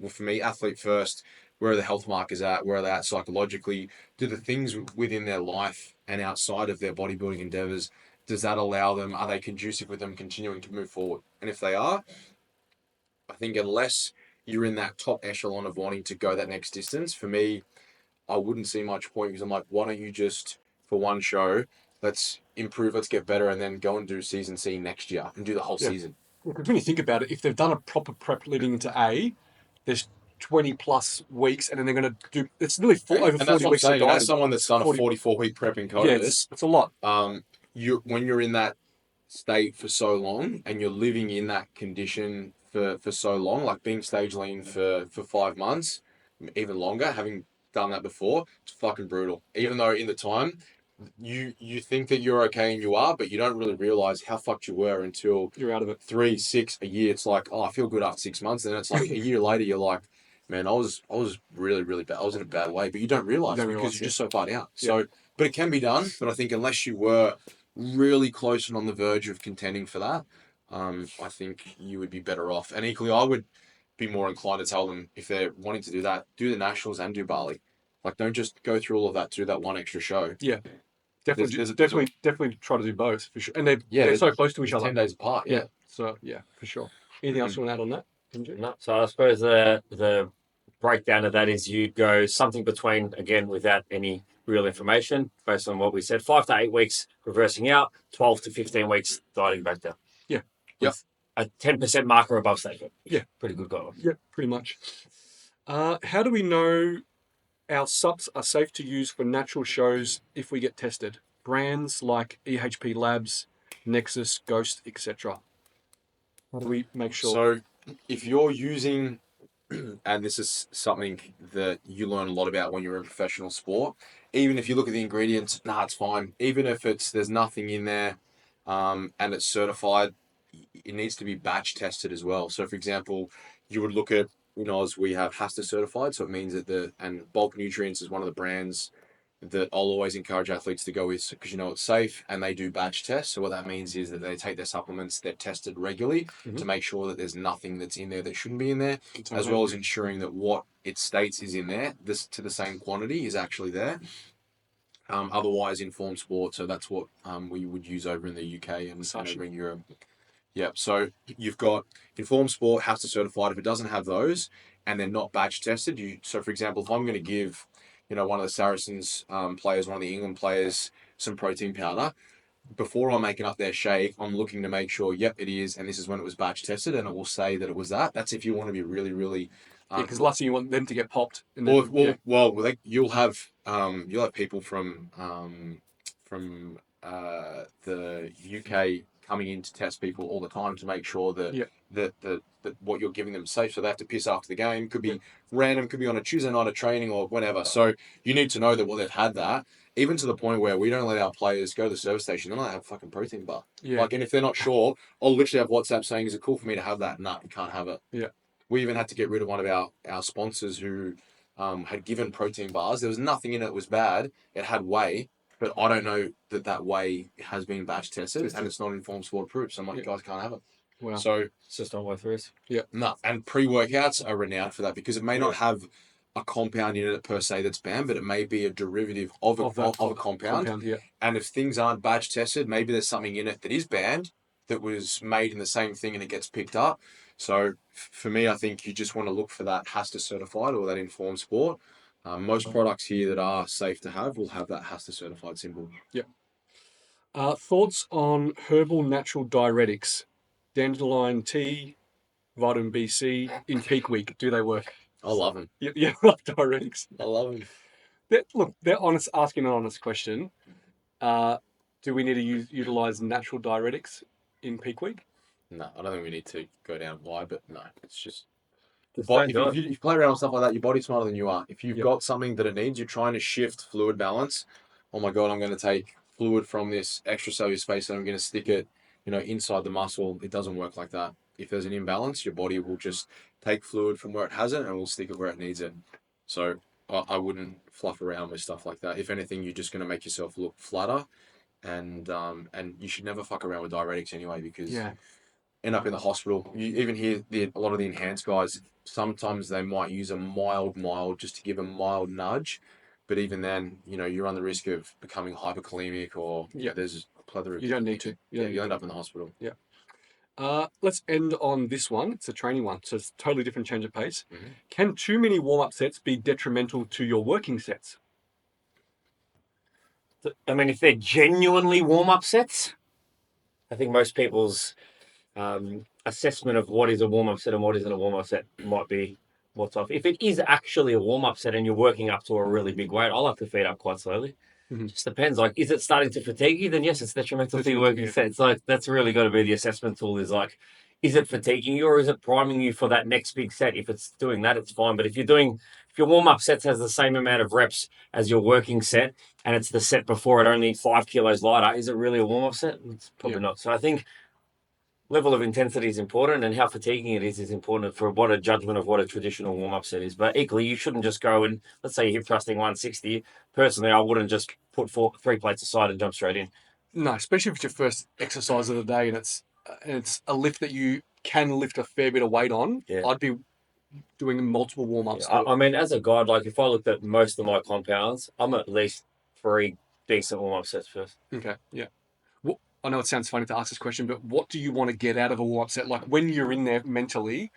for me, athlete first. Where are the health markers at? Where are they at psychologically? Do the things within their life and outside of their bodybuilding endeavors, does that allow them? Are they conducive with them continuing to move forward? And if they are, I think unless you're in that top echelon of wanting to go that next distance, for me, I wouldn't see much point because I'm like, why don't you just, for one show, let's improve, let's get better, and then go and do season C next year and do the whole season. Because when you think about it, if they've done a proper prep leading into A, there's 20 plus weeks, and then they're going to do, it's nearly over 40 weeks of And diving. as someone that's done a 44-week prep in COVID, it's a lot. When you're in that state for so long and you're living in that condition for so long, like being stage lean for 5 months, even longer, having done that before, it's fucking brutal. Even though in the time you think that you're okay and you are, but you don't really realize how fucked you were until You're out of it. 3, 6, a year. It's like, oh, I feel good after 6 months. And then it's like a year later, you're like, man, I was really, really bad. I was in a bad way, but you don't realize because you're just so far out. So, but it can be done. But I think unless you were really close and on the verge of contending for that, I think you would be better off. And equally, I would be more inclined to tell them if they're wanting to do that, do the nationals and do Bali. Like, don't just go through all of that to do that one extra show. Yeah. Definitely try to do both for sure. And they're so close to each other. 10 days apart. Yeah. So for sure. Anything else you want to add on that? TMG? No. So I suppose the breakdown of that is you'd go something between, again, without any real information, based on what we said, 5 to 8 weeks reversing out, 12 to 15 weeks dieting back down. Yeah. With a 10% marker above stage weight. Yeah. Pretty good goal. Yeah, pretty much. How do we know our subs are safe to use for natural shows if we get tested? Brands like EHP Labs, Nexus, Ghost, etc. How do we make sure? So if you're using, and this is something that you learn a lot about when you're in professional sport, even if you look at the ingredients, it's fine. Even if there's nothing in there, and it's certified, it needs to be batch tested as well. So for example, you would look at, as we have HASTA certified, so it means that and Bulk Nutrients is one of the brands that I'll always encourage athletes to go with because it's safe and they do batch tests. So what that means is that they take their supplements, they're tested regularly to make sure that there's nothing that's in there that shouldn't be in there, as well as ensuring that what it states is in there, this to the same quantity is actually there. Otherwise, Informed Sport, so that's what we would use over in the UK and over in Europe. Yep. So you've got Informed Sport has to certified. If it doesn't have those and they're not batch tested, so for example, if I'm going to give one of the Saracens players, one of the England players, some protein powder, before I'm making up their shake, I'm looking to make sure, yep, it is, and this is when it was batch tested, and it will say that it was that. That's if you want to be really, really. Because last thing you want them to get popped. You'll have people from the UK coming in to test people all the time to make sure that that what you're giving them is safe. So they have to piss after the game. Could be random, could be on a Tuesday night of training or whatever. So you need to know that they've had that. Even to the point where we don't let our players go to the service station. They don't have a fucking protein bar. Yeah. And if they're not sure, I'll literally have WhatsApp saying, "Is it cool for me to have that?" No, you can't have it. Yeah. We even had to get rid of one of our sponsors who had given protein bars. There was nothing in it that was bad. It had whey. But I don't know that whey has been batch tested and it's not Informed Sport approved. So I'm like, you guys can't have it. Wow. So it's just not worth risk. Yeah. No. And pre-workouts are renowned for that because it may not have a compound in it per se that's banned, but it may be a derivative of a compound. Yeah. And if things aren't batch tested, maybe there's something in it that is banned that was made in the same thing and it gets picked up. So for me, I think you just want to look for that HASTA certified or that Informed Sport. Most products here that are safe to have will have that HASTA certified symbol. Yeah. Thoughts on herbal natural diuretics, dandelion tea, vitamin B/C in peak week? Do they work? I love them. Yeah, I love diuretics. I love them. They're asking an honest question. Do we need to utilize natural diuretics in peak week? No, I don't think we need to go down why, but no, it's just. If you play around with stuff like that, your body's smarter than you are. If you've got something that it needs, you're trying to shift fluid balance. Oh my God, I'm going to take fluid from this extracellular space and I'm going to stick it, inside the muscle. It doesn't work like that. If there's an imbalance, your body will just take fluid from where it has it and will stick it where it needs it. So I wouldn't fluff around with stuff like that. If anything, you're just going to make yourself look flatter, and you should never fuck around with diuretics anyway because end up in the hospital. You even hear a lot of the enhanced guys. Sometimes they might use a mild just to give a mild nudge, But even then, you run the risk of becoming hyperkalemic, or there's a plethora of You don't need to. you end up in the hospital. Yeah. Let's end on this one. It's a training one, so it's a totally different change of pace. Mm-hmm. Can too many warm-up sets be detrimental to your working sets? I mean, if they're genuinely warm-up sets, I think most people's assessment of what is a warm-up set and what isn't a warm-up set might be what's off. If it is actually a warm-up set and you're working up to a really big weight, I like to feed up quite slowly. Mm-hmm. Just depends. Like, is it starting to fatigue you? Then yes, it's detrimental to your working sets. Like, that's really got to be the assessment tool. Is like, is it fatiguing you or is it priming you for that next big set? If it's doing that, it's fine. But if your warm-up sets has the same amount of reps as your working set and it's the set before it only 5 kilos lighter, is it really a warm-up set? It's probably not. So I think level of intensity is important, and how fatiguing it is important for what a judgment of what a traditional warm-up set is. But equally, you shouldn't just go and, let's say you're hip thrusting 160. Personally, I wouldn't just put 3 plates aside and jump straight in. No, especially if it's your first exercise of the day and it's a lift that you can lift a fair bit of weight on. Yeah. I'd be doing multiple warm-ups. Yeah, I mean, as a guide, like if I looked at most of my compounds, I'm at least 3 decent warm-up sets first. Okay, yeah. Well, I know it sounds funny to ask this question, but what do you want to get out of a warm-up set? Like when you're in there mentally,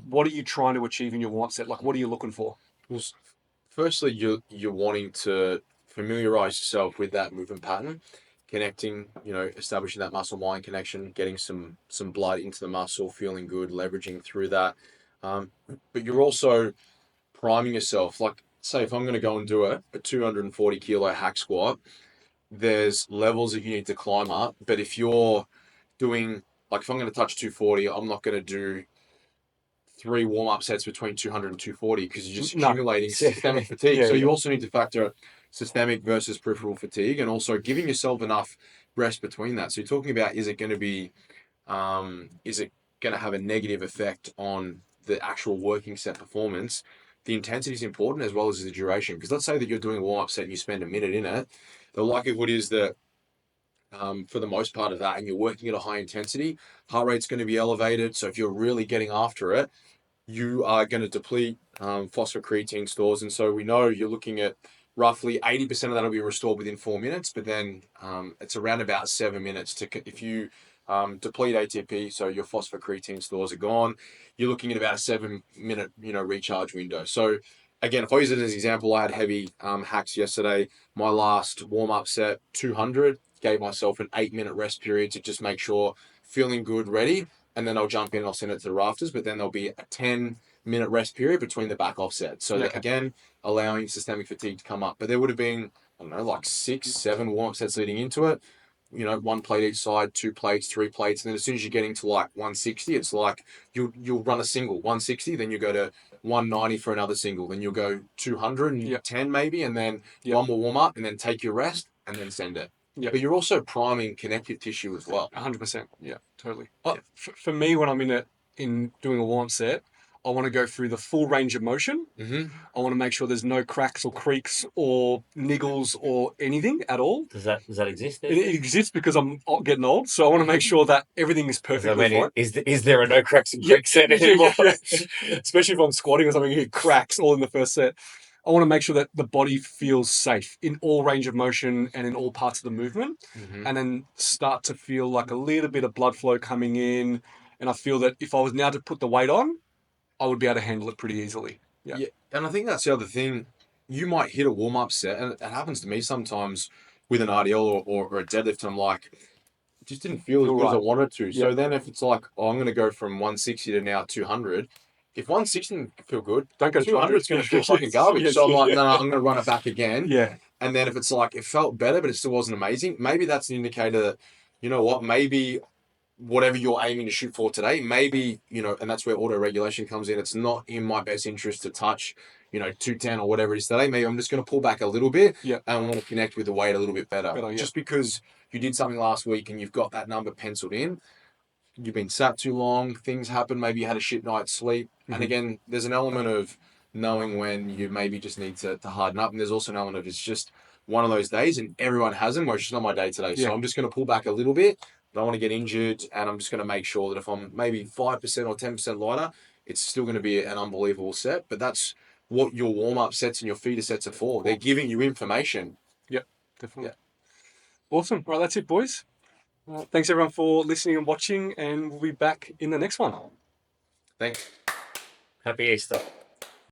what are you trying to achieve in your warm-up set? Like what are you looking for? Well, firstly, you're wanting to familiarize yourself with that movement pattern, connecting, establishing that muscle-mind connection, getting some blood into the muscle, feeling good, leveraging through that. But you're also priming yourself. Like, say, if I'm going to go and do a 240 kilo hack squat, there's levels that you need to climb up. But if you're doing, like, if I'm going to touch 240, I'm not going to do 3 warm-up sets between 200 and 240 because you're just accumulating systemic fatigue. So you also need to factor systemic versus peripheral fatigue, and also giving yourself enough rest between that. So you're talking about, is it going to have a negative effect on the actual working set performance? The intensity is important as well as the duration. Because let's say that you're doing a warm-up set and you spend a minute in it, the likelihood is that for the most part of that, and you're working at a high intensity, heart rate's going to be elevated. So if you're really getting after it, you are going to deplete phosphocreatine stores. And so we know you're looking at roughly 80% of that will be restored within 4 minutes, but then it's around about 7 minutes if you deplete ATP, so your phosphocreatine stores are gone, you're looking at about a 7-minute, recharge window. So again, if I use it as an example, I had heavy hacks yesterday. My last warm-up set, 200, gave myself an 8-minute rest period to just make sure feeling good, ready. And then I'll jump in and I'll send it to the rafters, but then there'll be a 10-minute rest period between the back offsets. So that, again, allowing systemic fatigue to come up. But there would have been, I don't know, like 6, 7 warm-up sets leading into it. 1 plate each side, 2 plates, 3 plates. And then as soon as you're getting to like 160, it's like you'll run a single, 160, then you go to 190 for another single. Then you'll go 210 maybe, and then one more warm-up, and then take your rest, and then send it. Yeah. But you're also priming connective tissue as well. 100%. Yeah, totally. For me, when I'm in doing a warm set, I want to go through the full range of motion. Mm-hmm. I want to make sure there's no cracks or creaks or niggles or anything at all. Does that exist? It exists because I'm getting old, so I want to make sure that everything is perfectly fine. Is there a no cracks and creaks set anymore? Especially if I'm squatting or something, you hear cracks all in the first set. I want to make sure that the body feels safe in all range of motion and in all parts of the movement, and then start to feel like a little bit of blood flow coming in. And I feel that if I was now to put the weight on, I would be able to handle it pretty easily. Yeah. And I think that's the other thing. You might hit a warm-up set, and it happens to me sometimes with an RDL or a deadlift. I'm like, it just didn't feel as good as I wanted to. So then if it's like, I'm going to go from 160 to now 200, if 160 didn't feel good, don't go to 200. It's going to feel fucking garbage. So I'm like, no, I'm going to run it back again. Yeah. And then if it's like, it felt better, but it still wasn't amazing, maybe that's an indicator that, you know what, maybe whatever you're aiming to shoot for today, maybe, and that's where auto-regulation comes in. It's not in my best interest to touch, 210 or whatever it is today. Maybe I'm just going to pull back a little bit and I want to connect with the weight a little bit better. Just because you did something last week and you've got that number penciled in, you've been sat too long, things happen, maybe you had a shit night's sleep. And again, there's an element of knowing when you maybe just need to harden up. And there's also an element of it's just one of those days, and everyone has them, where it's just not my day today. So I'm just going to pull back a little bit. I don't want to get injured, and I'm just going to make sure that if I'm maybe 5% or 10% lighter, it's still going to be an unbelievable set. But that's what your warm-up sets and your feeder sets are for. They're giving you information. Yep, definitely. Yeah. Awesome. Right, that's it, boys. Thanks everyone for listening and watching, and we'll be back in the next one. Thanks. Happy Easter.